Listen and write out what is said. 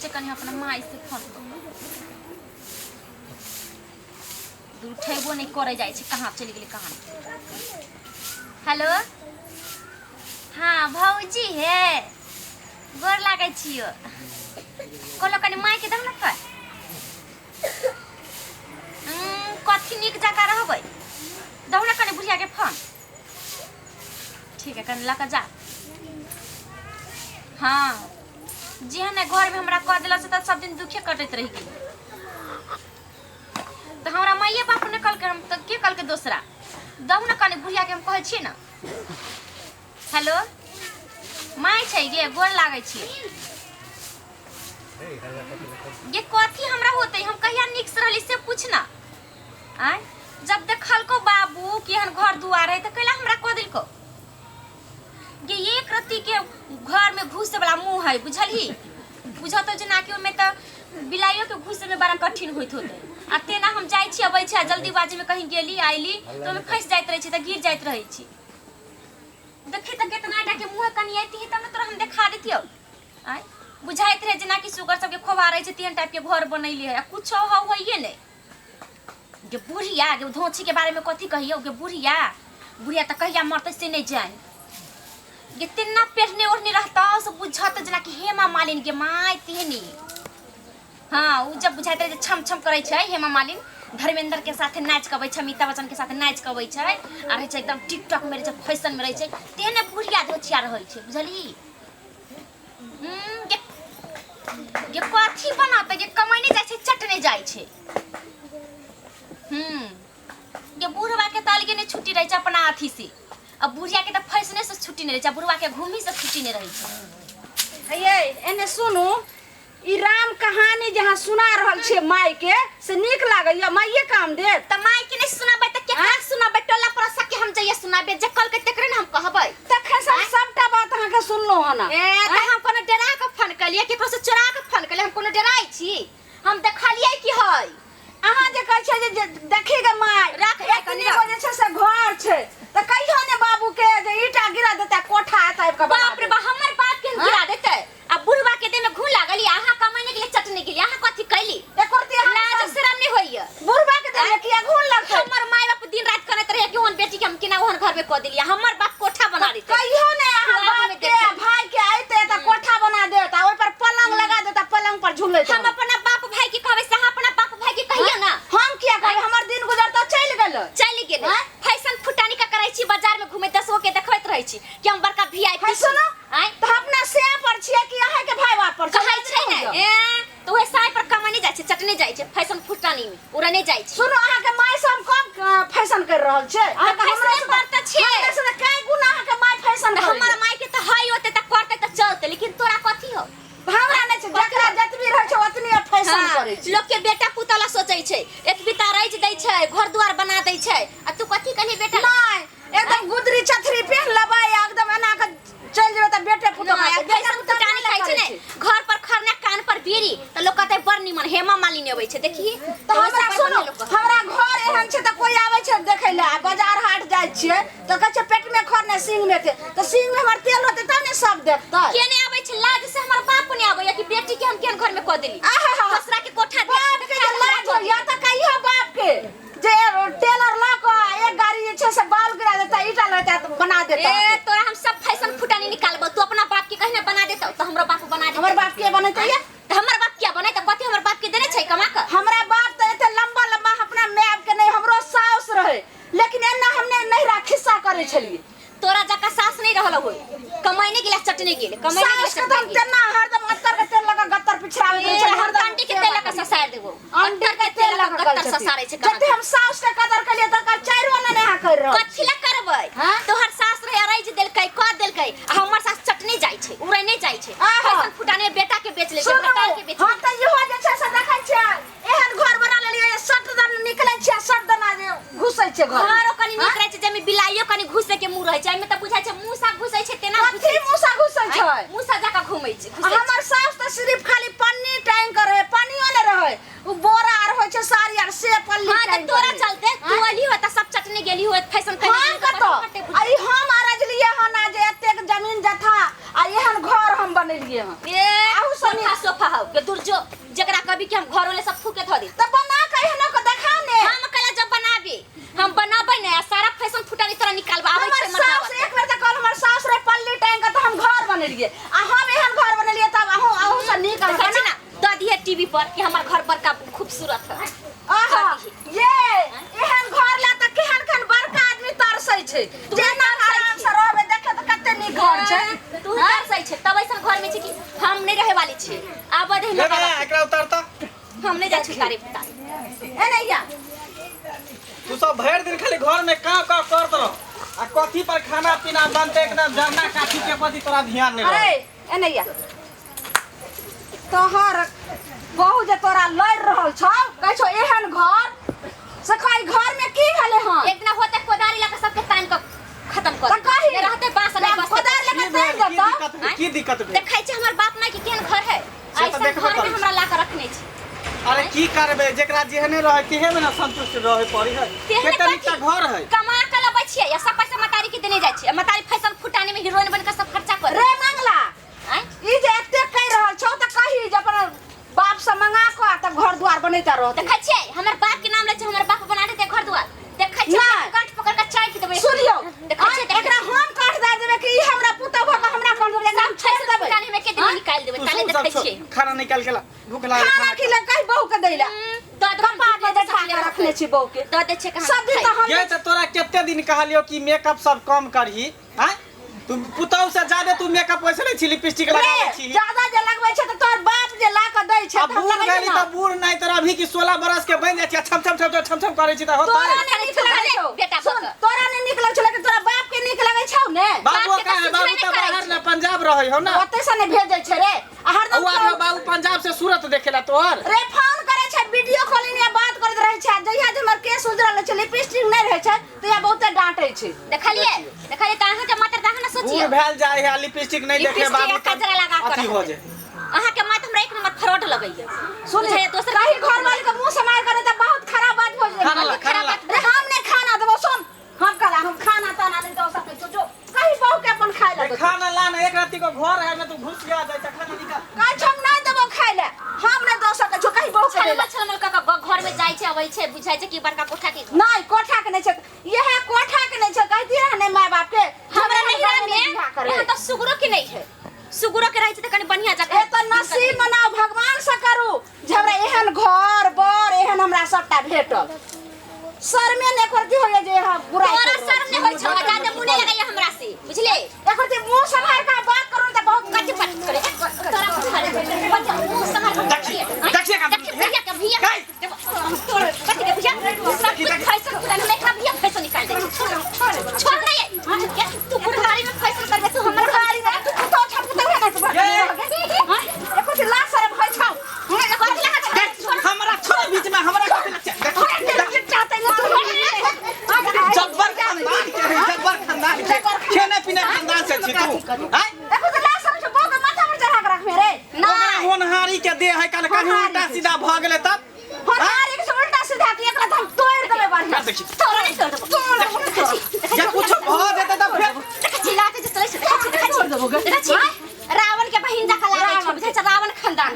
से कहीं अपना माई से फोन दूर उठेबो नहीं करे जाए कहाँ चली गई कहाँ। हेलो हाँ भौजी है गोर लागे छियो कहलो कनी माई के दम न कर कथी निक जका रहबै दौड़ा कनी बुढ़िया के फोन ठीक है कनी लका जा। हाँ जी हाँ घर में हमरा कह दिला से तो सब दिन दुखे कटत रही गई तो हमरा माइए बाप ने कल के हम तो के कल के दूसरा दम न कनी बुढ़िया के हम कहे छी ना। हेलो माई छै गे गोर लागे छी ये कथी हमरा होते हम कहिया निक से रहली से पूछना आय जब देखल को बाबू केहन घर दुआर है तो कैला हमरा कह दिल को ये एक रत्ती के घर में घुसे वाला मुंह है बुझलही बुझ तो जना कि ओमे तो बिलाइयो के घुसे में बड़ा कठिन होइत होते आ तेना हम जाई छी अबै छी जल्दीबाजी में कहीं गेली आइली तो में फंस जाइत रही छी त गिर जाइत रही छी देखे त केतना डा के मुंह कनी आती है तब न तोरा हम देखा देतियो आय बुझाइत रहे जना कि शुगर सब के खोवा रही छै तीन टाइप के घर बनैली है कुछ हो होइए ने जे बुढ़िया के धोछी के बारे में कथी कहियो के बुढ़िया बुढ़िया त कहिया मरते से नहीं जाए ये तिन्ना पेटने ओढ़ने रहता सब बुझत जना कि हेमा मालिन के माय तिहनी। हाँ उ जब बुझाइत रहे छम छम करे छै हेमा मालिन धर्मेंद्र के साथे नाच कबै छै अमिताभ बच्चन के साथे नाच कबै छै आ रहे छै एकदम टिकटॉक में रहे छै फैशन में रहे छै तेने बुढ़िया धोछिया रहै छै बुझली। ये कथी बनाते ये कमाई नहीं जाय छै चटने जाय छै। ये बुढ़वा के तालगे ने छुट्टी रहे छै अपना अथी से अब बुढ़िया के त फैसने से छुट्टी नहीं रहे छै बुढ़वा के घूमी से छुट्टी नहीं रहे छै। ये एने सुनु ई राम कहानी जहां सुना रहल छे माई के से निक लागैया माईए काम दे त माई के नहीं सुनाबे त केकरा सुनाबे टोला पर सके हम जइया सुनाबे जे कल के तेकरे हम कहबै तखे सबटा बात अहां के सुनलो हना ए त हम कोनो डरा के फोन कलिए केकरो से चोरा के फोन कलिए हम कोनो डराई छी हम देखलिए कि हई अहां जे कहै छै जे देखी गे माई राख कनी वजह से घर छै त कहियो ने बाबू के जे ईटा गिरा देता कोठा टाइप का बाप रे बा हमर बाप के गिरा देते आ बुढ़वा के दे में घू लागली आहा कमाने के लिए चटने के लिए आहा कथी कैली एकोरती लाज शरम नहीं होइए बुढ़वा के दे में किया घून लगते हमर माय बाप दिन रात करत रहे कि ओन बेटी के हम किना ओहन घर में क देलिए हमर बाप कोठा बना देते कहियो ने अहां बाप के भाई के आइते त कोठा बना देता ओइ पर पलंग लगा देता पलंग पर झूले हम अपना बाप भाई के कहबे से अपना बाप भाई के कहियो ना हम किया करे हमर दिन गुजरता चल गेल फैशन फुटानी का करै छी बाजार में घूमे 10 गो के देखैत रहै छी कि हम बड़का वीआईपी सुनो आय त अपना से पर छिए कि अहाँ के भाई बाप पर कहै छै ने ए तो ओहे साई पर कमानी जाय छै चटने जाय छै फैशन फुटानी में उड़ने जाय छै। सुनो अहाँ के माय सब कब फैशन कर रहल छै अहाँ के हमरा से करता छै से काई गुना अहाँ के माय फैशन कर हमर माय के त हई होते त करते त चलते लेकिन तोरा कथी हो हमरा नै छै जकरा जतबी रहै छै ओतनी फैशन करै छै लोग के बेटा पुतला सोचै छै एक बिता रैज दै छै घर द्वार बना दै छै आ तू कथी कहली बेटा नै एकदम गुदरी छतरी पहन लेबै एकदम एना के चल जेबै त बेटे पुतला फैशन फुटानी खाइ छै ने घर पर खरना कान पर बीड़ी त लोग कहते बड़ निमन हेमा मालिनी अबै छै देखी त हमरा सुनो हमरा घर एहन छै त कोई आबै छै देखै ले बाजार हाट जाइ छियै त कहै छै पेट में खर ने सिंह में के त सिंह में हमर तेल होते तब ने सब देखतै के ने आबै छै लाज से हमर बाप ने आबै कि बेटी के हम केन घर में क देली दूसरा के कोठा बाप के लाज हो या त कहियो बाप के जे टेलर ला को एक गाड़ी जे छै से बाल गिरा देता ईटा लेता तो बना देता ए तोरा हम सब फैशन फुटानी निकालबो तू अपना बाप के कहने बना देता तो हमरो बाप बना दे हमर बाप के बनैते या त हमर बाप क्या बनै त कथि हमर बाप के देने छै कमा के हमरा बाप त एते लंबा लंबा अपना मैप के नहीं हमरो साउस रहे लेकिन एना हमने नहीं रा खिस्सा करे छलिए तोरा जका सास नहीं रहल होय कमाइने के लिए चटने गेले कमाइने के लिए एकदम तेना हरदम अत्तर के तेल लगा गत्तर पिछड़ावे दे छै हरदम अंडी के तेल लगा ससार देबो अंडा के तेल लगा गत्तर ससारे छै जते हम साउस के कदर कलिए त का चारो ने नहा कर रह कथि ला करबै तोहर सास रे अरैज देलकै क देलकै आ हमर सास चटने जाय छै उड़ने जाय छै फैशन फुटाने बेटा के बेच ले छै बेटा के बेच हम त इहो जे छै से देखै छै एहन घर बना लेलिए सट दन निकलै छै सट दना घुसै छै घर कनी निकलै छै जेमे बिलाइयो कनी घुसे के मुंह रहै छै एमे त बुझाय छै मूसा घुसै छै तेना कथि मूसा घुसै छै मूसा जका घुमै छै हमर सास त सिर्फ खाली पन्नी टांग करे पन्नियो ने रहे उ बोरा आर होय छै साड़ी आर से पल्ली हां त तोरा चलते तू अली होता सब चटने गेली हो फैशन करने आई हम अरजलिए हना जे एतेक जमीन जथा आ एहन घर हम बनेलिए हन ए आउ सोफा हो के दूर जो जकरा कभी कि हम घरों ले सब फूके धो दे तो बना कहीं न को देखाओ ने हम कला जब बनाबे हम बनाबे ने सारा फैशन फुटानी तरह निकालबा आबै हमर छै सास एक बेर त कल हमर सास रे पल्ली टांग के त हम घर बनेलिए आ हम एहन घर बनेलिए तब अहू से नीक देखै छी ना द दिए टीवी पर कि हमर घर बड़का खूबसूरत है आहा ये एहन घर ला त केहन बड़का आदमी तरसै छै जे ना आराम से रहबे देखे त कते नीक घर छै तू तरसै छै तब ऐसा घर में छै कि हम नहीं रहे वाली छी आब दे ले बे एकरा उतारता हम नहीं जाय छी तारीफ तारीफ ए नैया तू सब भर दिन खाली घर में का करत रह आ कथी पर खाना पीना बनते एकदम जरना काठी के प्रति तोरा ध्यान नहीं अरे रह ए नैया तोहर बहु जे तोरा लड़ रहल छौ कहै छौ एहन घर से खाई घर में की भेले हन एक दिन होते कोदारी लगा सबके तान के खत्म कर त कही रहते बास नहीं बस कोदार लेके तान देता की दिक्कत भेल देखै छै हमर बाप माई के केहन घर है से तो ऐसा देखबे घर में करै हमरा ला के रखने छी अरे की करबे जेकरा जेहने रहे तेहे में ना संतुष्ट रहे पड़ी है केतना नीचा घर है कमा के लबै छियै या सब पैसा मतारी के देने जाय छियै मतारी फैशन फुटाने में हीरोइन बन के सब खर्चा कर रे मंगला ई जे एते कह रहल छौ त कही जे अपन बाप से मंगा को त घर द्वार बनैता रहत देखै छियै हमर बाप के नाम ले छै हमर बाप बना देते घर द्वार देखै छियै नहीं। काट पकड़ के चाय के देबै सुनियो देखै छियै एकरा हम काट दे देबे कि ई हमरा पुतौ भऽ के हमरा काट देबे हम छोड़ देबे फुटाने में के दिन निकाल देबै तू ताले सुन देखै सब छियै खाना निकाल के ला भूख लागल खाना खिला कही बहू के दैला दद कपा के देखा के रखने छी बहू के दद दे छै कहां सब दिन त हम ये तो तोरा केते दिन कहलियो कि मेकअप सब कम करही हैं तू पुतौ से ज्यादा तू मेकअप वैसे नहीं छी लिपस्टिक लगावे छी ज्यादा जे लगबै छै त तोर बाप जे ला के दै छै अब बूढ़ गली त बूढ़ नहीं तोरा अभी की 16 बरस के बन जाय छी छम छम छम छम छम करे छी त होता तोरा ने नीक लगै छौ बेटा सुन बक। तोरा ने नीक लगै छौ लेकिन तोरा बाप के नीक लगै छौ ने बाबू बाप के का है तो बाबू कुछ तो नहीं बाहर करे ना पंजाब रहे हो ना ओते से ने भेजै छै रे आ हरदम औआ बाबू पंजाब से सूरत देखेला तोर रे फोन करे छै वीडियो कॉलिंग में बात करत रहै छै जहिया जे हमर केस उजरल छै लिपस्टिक नहीं रहै छै तो या बहुते डांटै छै देखलिए देखलिए त अहाँ के मात्र दाहा ना सोचिए बूढ़ भेल जाय है लिपस्टिक नहीं देखे लिपस्टिक बाबू या कजरा लगा के अथी हो रखे। जाए अहाँ के मात्र हमरा एक नंबर फ्रॉड लगैया सुन बुझाइए दोसर कहीं घर वाले के मुंह से मार करे त बहुत खराब बात हो जाए खाना ला, खाना ला। रे हम ने खाना देबो सुन हम कला हम खाना ताना नहीं दो सके जो कहीं बहू के अपन खाए ला खाना लाना एक राती को घर है में तू घुस गया जाए त खाना निकाल काछ हम नहीं देबो खाए ला हम नहीं दो सके जो कहीं बहू के दे छलमल छलमल का घर में जाय छै अबै छै बुझाइ छै कि बड़का कोठा के नहीं कोठा के नहीं छै यह कोठा के नहीं छै कहती है नहीं माय बाप के हमरा नहीं घर रहे में बियाह करे यहाँ तो सुगुरो के नहीं है सुगुरो के रहै छै त कनी बढ़िया ए जगह त नसीब मनाओ भगवान से करू जे हमरा एहन घर बर एहन हमरा सबटा भेटल सर में ने करती हो जे बुराई तोरा करू। शर्म नहीं होय छै ज्यादा मुंह नहीं लगाइए हमरा से बुझले एकर ते मुंह संभाल के बात करू त बहुत कच्चे पट करे तोरा बच्चा मुंह संभाल देखिए का भैया का भैया तोर कथि के भैया सब कुछ फैशन पूरा नहीं खा भैया फैशन निकाल दे छोड़ नहीं तू बुढ़ारी में फैशन करबे तू हमर गाड़ी में तू तो छप तो है ना तू हां एकर ते लाश सर भई छौ कथि लगा छोड़ हमरा छोड़ बीच में हमरा चाहते ना जब्बर खानदान के है जब्बर खानदान के खाने पीने खानदान से छी तू हैं एकर ते लाश सर बो के माथा पर चढ़ा के रख मेरे ओकरा होनहारी के दे है कल कहीं उल्टा सीधा भ गेले तब हमारी के उल्टा सीधा के एकरा हम तोड़ देबे बढ़िया देखी तोरा नहीं तोड़ देबो या कुछ भ देते तब फिर चिल्लाते जे चले से देखा छी रावण के बहिन जका लागे छै बुझै छै रावण खानदान